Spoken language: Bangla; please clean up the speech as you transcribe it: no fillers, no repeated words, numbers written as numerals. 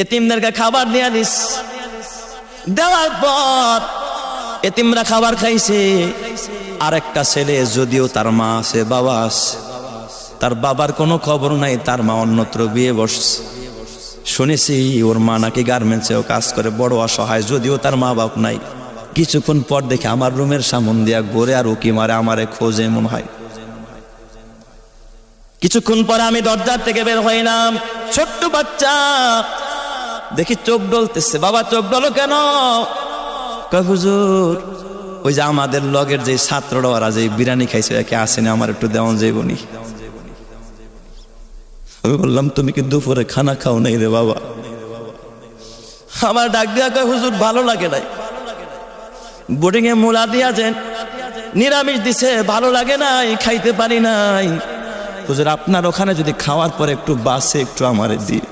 এতিমদেরকে খাবার দিয়া দিস। দেওয়ার পর এতিমরা খাবার খাইছে। আরেকটা ছেলে, যদিও তার মা আছে, বাবা আছে, তার বাবার কোনো খবর নাই, তার মা অন্যত্র বিয়ে বসছে। শুনেছি ওর মা নাকি গার্মেন্টসেও কাজ করে, বড় অসহায়, যদিও তার মা বাপ নাই। কিছুক্ষণ পর দেখে আমার রুমের সামন দিয়া ঘুরে আর উকি মারে, আমারে খোঁজে মনে হয়। কিছুক্ষণ পরে আমি দরজার থেকে বের হইলাম, ছোট্ট বাচ্চা, দেখি চোখ ডলতেছে। বাবা চোখ ডলো কেন? কয় হুজুর ওই যে আমাদের লগের যে ছাত্ররা ওরা যে বিরিয়ানি খাইছে একে আসেনি, আমার একটু দেওয়ান যাইবনি। আমি বললাম তুমি কি দুপুরে খানা খাও নাই রে বাবা? আমার ডাক দিয়া কয় হুজুর ভালো লাগে নাই, বোর্ডিং এ মূলা দিয়াছেন, নিরামিষ দিছে, ভালো লাগে নাই, খাইতে পারি নাই। হুজুর আপনার ওখানে যদি খাওয়ার পরে একটু বাসে একটু আমারে দিয়ে।